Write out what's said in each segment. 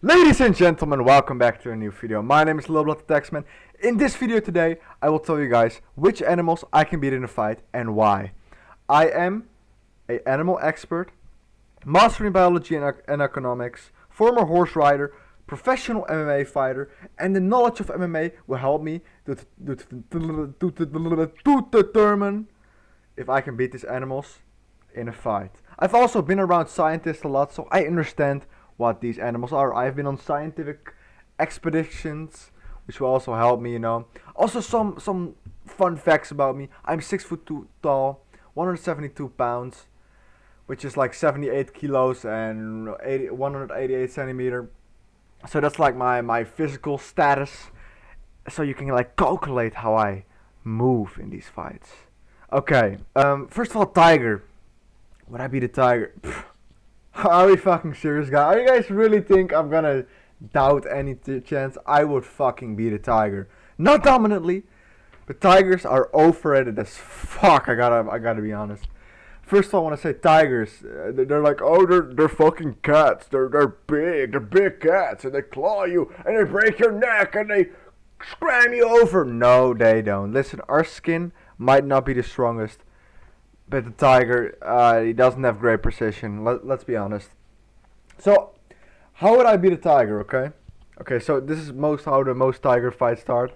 Ladies and gentlemen, welcome back to a new video. My name is lilbludthetaxman. In this video today, I will tell you guys which animals I can beat in a fight and why. I am an animal expert, master in biology and economics, former horse rider, professional MMA fighter, and the knowledge of MMA will help me to determine if I can beat these animals in a fight. I've also been around scientists a lot, so I understand what these animals are. I've been on scientific expeditions, which will also help me, Also some fun facts about me. I'm 6'2" tall, 172 pounds, which is like 78 kilos and 188 centimeter. So that's like my physical status. So you can like calculate how I move in these fights. Okay, first of all, tiger. Would I be the tiger? Are we fucking serious, guys? Are you guys really think I'm gonna doubt any chance I would fucking be the tiger? Not dominantly, but tigers are overrated as fuck. I gotta be honest. First of all, I want to say tigers. They're like, oh, they're fucking cats. They're big cats, and they claw you, and they break your neck, and they scram you over. No, they don't. Listen, our skin might not be the strongest, but the tiger, he doesn't have great precision. Let's be honest. So, how would I beat a tiger? Okay. So this is how the most tiger fights start.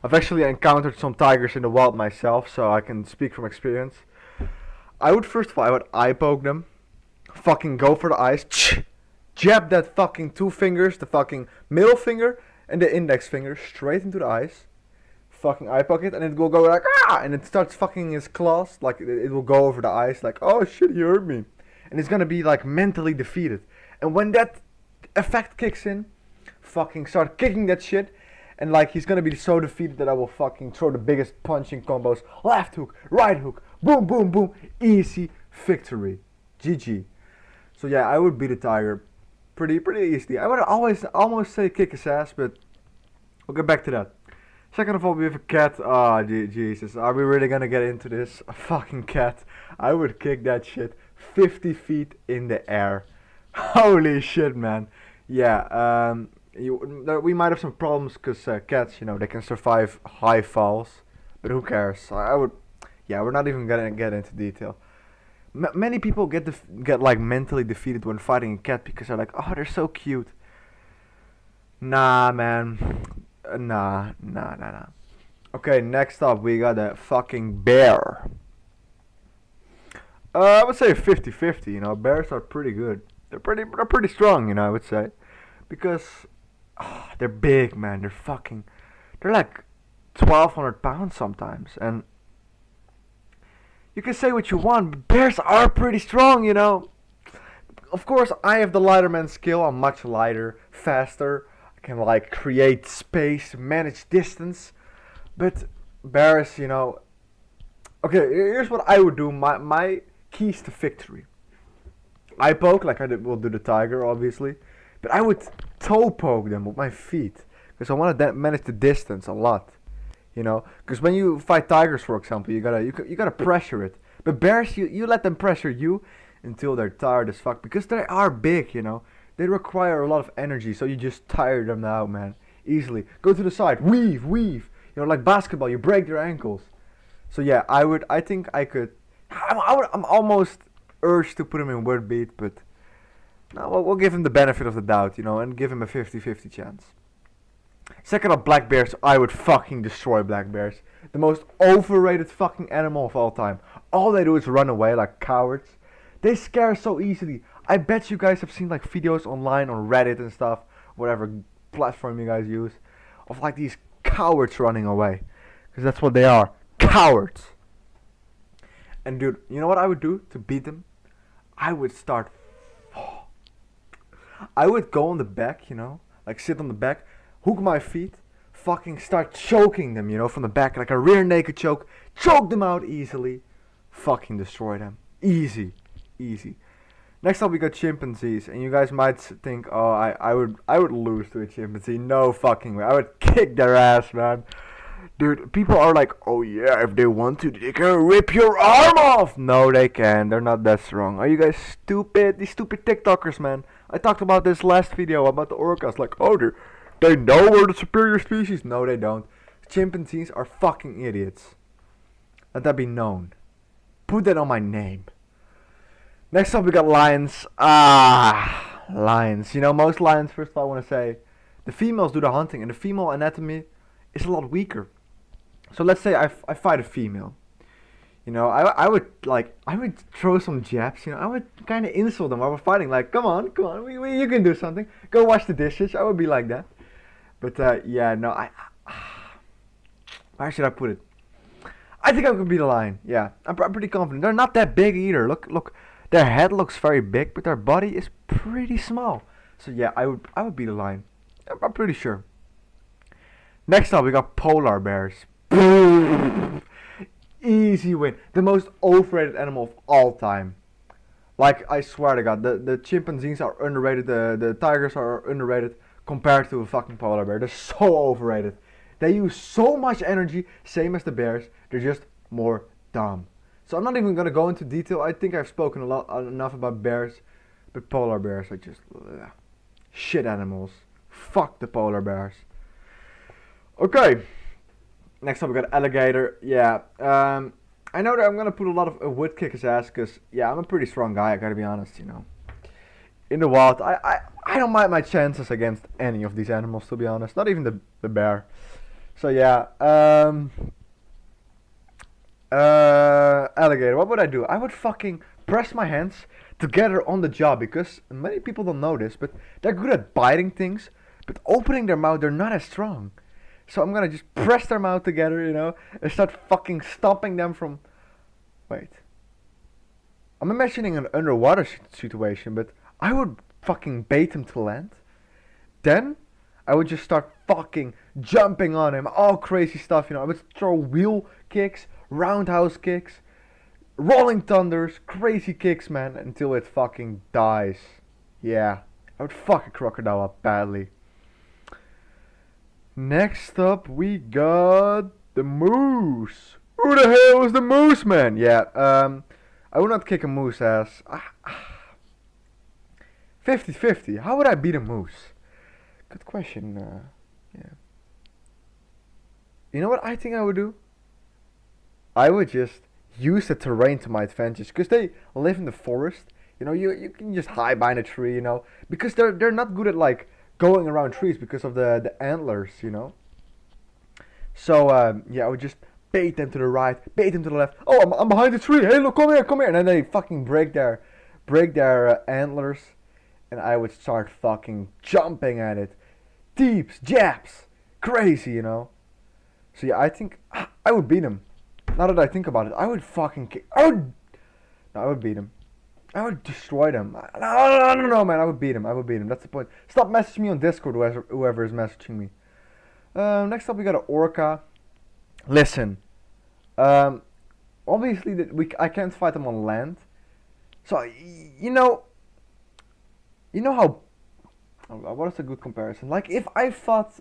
I've actually encountered some tigers in the wild myself, so I can speak from experience. I would eye poke them, fucking go for the eyes, jab that fucking two fingers, the fucking middle finger and the index finger straight into the eyes. Fucking eye poke it, and it will go like and it starts fucking his claws, like it will go over the eyes, like, oh shit, he hurt me, and he's gonna be like mentally defeated. And when that effect kicks in, fucking start kicking that shit, and like he's gonna be so defeated that I will fucking throw the biggest punching combos, left hook, right hook, boom, boom, boom, easy victory, GG. So yeah, I would beat a tiger pretty easily. I would almost say kick his ass, but we'll get back to that. Second of all, we have a cat. Jesus. Are we really gonna get into this? A fucking cat. I would kick that shit 50 feet in the air. Holy shit, man. Yeah, we might have some problems because cats, they can survive high falls. But who cares? We're not even gonna get into detail. Many people get like mentally defeated when fighting a cat because they're like, oh, they're so cute. Nah, man. Nah. Okay, next up we got a fucking bear. I would say 50-50, bears are pretty good. They're pretty strong, I would say. Because they're big, man. They're like 1,200 pounds sometimes. And you can say what you want, but bears are pretty strong, Of course, I have the lighter man skill. I'm much lighter, faster. Can like create space, manage distance, but bears, Okay, here's what I would do. My keys to victory. Eye poke, like will do the tiger, obviously, but I would toe poke them with my feet because I want to manage the distance a lot. Because when you fight tigers, for example, you gotta pressure it. But bears, you let them pressure you until they're tired as fuck because they are big, They require a lot of energy, so you just tire them out, man. Easily. Go to the side. Weave. Like basketball, you break their ankles. So yeah, I think I could. I'm almost urged to put him in word beat, but no, we'll give him the benefit of the doubt, and give him a 50-50 chance. Second up, black bears. I would fucking destroy black bears. The most overrated fucking animal of all time. All they do is run away like cowards. They scare so easily. I bet you guys have seen like videos online on Reddit and stuff, whatever platform you guys use, of like these cowards running away. Because that's what they are. Cowards. And dude, you know what I would do to beat them? I would go on the back, like sit on the back, hook my feet, fucking start choking them, from the back, like a rear naked choke. Choke them out easily. Fucking destroy them. Easy. Next up we got chimpanzees, and you guys might think, oh, I would lose to a chimpanzee. No fucking way. I would kick their ass, man. Dude, people are like, oh yeah, if they want to, they can rip your arm off. No, they can. They're not that strong. Are you guys stupid? These stupid TikTokers, man. I talked about this last video about the orcas. Like, oh, they know we're the superior species. No, they don't. Chimpanzees are fucking idiots. Let that be known. Put that on my name. Next up, we got lions. Lions. You know, most lions, first of all, I want to say, the females do the hunting, and the female anatomy is a lot weaker. So let's say I fight a female. You know, I would throw some jabs. You know, I would kind of insult them while we're fighting. Like, come on, you can do something. Go wash the dishes. I would be like that. But yeah, no, where should I put it? I think I could beat a lion. Yeah, I'm pretty confident. They're not that big either. Look, their head looks very big, but their body is pretty small. So yeah, I would beat a lion. I'm pretty sure. Next up, we got polar bears. Easy win. The most overrated animal of all time. Like, I swear to God, the chimpanzees are underrated, the tigers are underrated compared to a fucking polar bear. They're so overrated. They use so much energy, same as the bears. They're just more dumb. So I'm not even gonna go into detail. I think I've spoken enough about bears, but polar bears are just shit animals. Fuck the polar bears. Okay. Next up we got alligator. Yeah. I know that I'm gonna put a lot of wood kick his ass, cause yeah, I'm a pretty strong guy. I gotta be honest, you know. In the wild, I don't mind my chances against any of these animals, to be honest. Not even the bear. So yeah. Alligator. What would I do? I would fucking press my hands together on the jaw, because many people don't know this, but they're good at biting things, but opening their mouth, they're not as strong. So I'm gonna just press their mouth together, you know, and start fucking stopping them from... Wait. I'm imagining an underwater situation, but I would fucking bait him to land. Then, I would just start fucking jumping on him, all crazy stuff, you know. I would throw wheel kicks, roundhouse kicks, rolling thunders, crazy kicks, man, until it fucking dies. Yeah, I would fuck a crocodile up badly. Next up, we got the moose. Who the hell is the moose, man? Yeah, I would not kick a moose ass. 50-50. How would I beat a moose? Good question. Yeah. You know what I think I would do? I would just use the terrain to my advantage, because they live in the forest. You know, you can just hide behind a tree, you know, because they're not good at like going around trees because of the antlers, you know. So yeah, I would just bait them to the right, bait them to the left. Oh, I'm behind the tree. Hey, look, come here, and then they fucking break their antlers, and I would start fucking jumping at it, deeps, jabs, crazy, you know. So yeah, I think I would beat him. Now that I think about it, I would fucking I would beat him. I would destroy them. I don't know, man. I would beat him. That's the point. Stop messaging me on Discord, whoever is messaging me. Next up, we got an orca. Listen. Obviously, I can't fight them on land. So, you know how... What is a good comparison? Like, if I fought...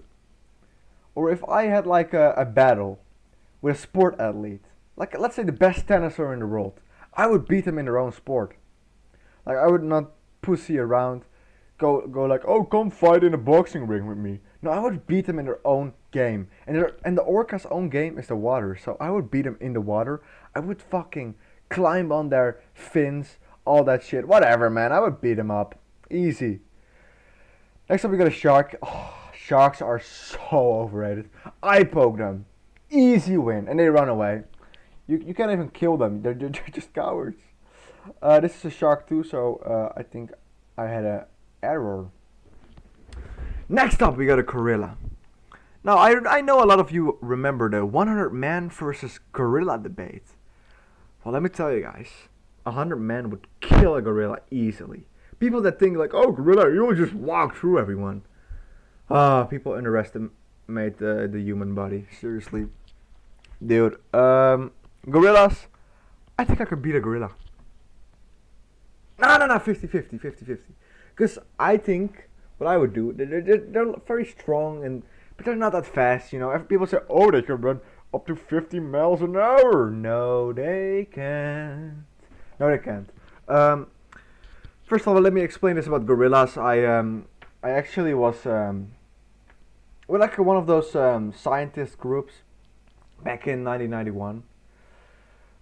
Or if I had, like, a battle with a sport athlete. Like, let's say the best tenniser in the world. I would beat them in their own sport. Like, I would not pussy around, go like, oh, come fight in a boxing ring with me. No, I would beat them in their own game. And the orca's own game is the water. So I would beat them in the water. I would fucking climb on their fins, all that shit. Whatever, man. I would beat them up. Easy. Next up, we got a shark. Oh, sharks are so overrated. I poke them. Easy win. And they run away. You can't even kill them. They're just cowards. This is a shark too, so I think I had an error. Next up, we got a gorilla. Now, I know a lot of you remember the 100 man versus gorilla debate. Well, let me tell you guys, 100 men would kill a gorilla easily. People that think like, oh, gorilla, you'll just walk through everyone. People underestimate the human body. Seriously. Dude, gorillas, I think I could beat a gorilla. No, 50-50. Because I think what I would do, they're very strong, but they're not that fast, you know. People say, oh, they can run up to 50 miles an hour. No, they can't. First First of all, let me explain this about gorillas. I actually was with like one of those scientist groups back in 1991.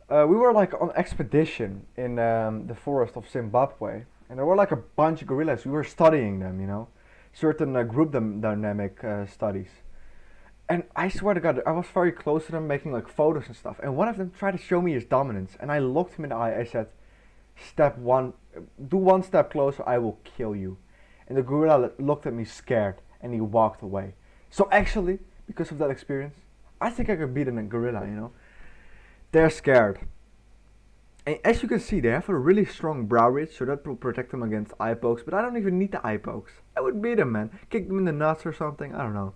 We were like on expedition in the forest of Zimbabwe, and there were like a bunch of gorillas. We were studying them, you know, certain group dynamic studies. And I swear to God, I was very close to them, making like photos and stuff. And one of them tried to show me his dominance, and I looked him in the eye. I said, "Step one, do one step closer, I will kill you." And the gorilla looked at me scared, and he walked away. So actually, because of that experience, I think I could beat a gorilla. You know, they're scared. And as you can see, they have a really strong brow ridge, so that will protect them against eye pokes. But I don't even need the eye pokes. I would beat them, man. Kick them in the nuts or something. I don't know.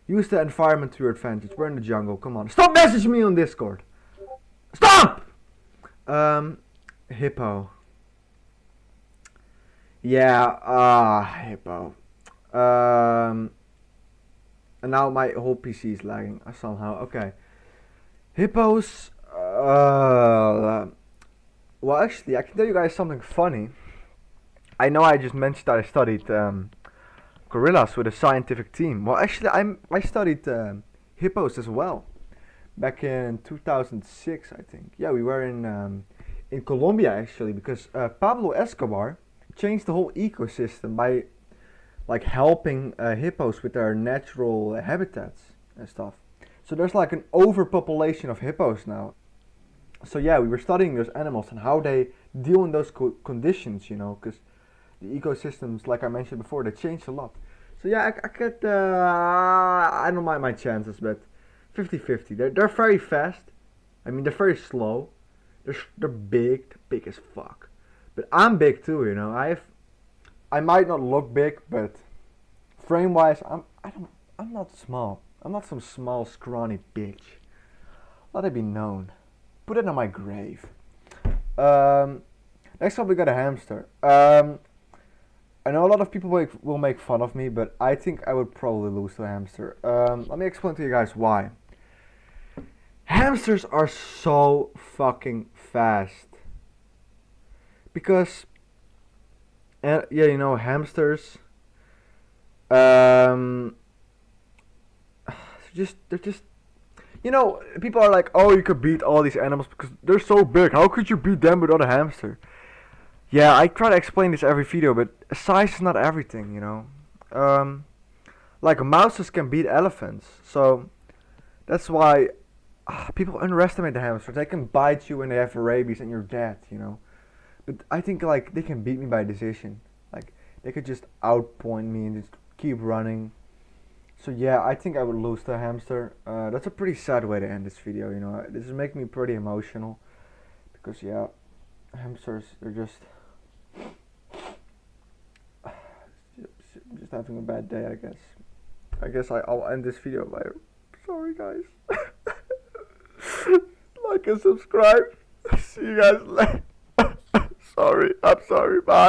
Use the environment to your advantage. We're in the jungle. Come on. Stop messaging me on Discord. Stop! Hippo. Yeah, hippo. And now my whole PC is lagging somehow. Okay. Hippos. Well, actually, I can tell you guys something funny. I know I just mentioned that I studied gorillas with a scientific team. Well, actually, I studied hippos as well. Back in 2006, I think. Yeah, we were in Colombia actually, because Pablo Escobar changed the whole ecosystem by like helping hippos with their natural habitats and stuff. So there's like an overpopulation of hippos now. So yeah, we were studying those animals and how they deal in those conditions, you know, because the ecosystems, like I mentioned before, they change a lot. So yeah, I could, I don't mind my chances, but 50-50. They're very fast. I mean, they're very slow. They're big. They're big as fuck. But I'm big too, you know. I might not look big, but frame-wise, I'm not small. I'm not some small, scrawny bitch. Let it be known. Put it on my grave. Next up, we got a hamster. I know a lot of people will make fun of me, but I think I would probably lose to a hamster. Let me explain to you guys why. Hamsters are so fucking fast. Because, yeah, you know, hamsters, they're just, you know, people are like, oh, you could beat all these animals because they're so big. How could you beat them without a hamster? Yeah, I try to explain this every video, but size is not everything, you know. Like mouses can beat elephants, so that's why people underestimate the hamster. They can bite you when they have rabies and you're dead, you know. But I think like they can beat me by decision. Like they could just outpoint me and just keep running. So yeah, I think I would lose to a hamster. That's a pretty sad way to end this video, you know. This is making me pretty emotional because yeah, hamsters, they're just having a bad day, I guess. I'll end this video by sorry guys. Like and subscribe. See you guys later. I'm sorry. Bye.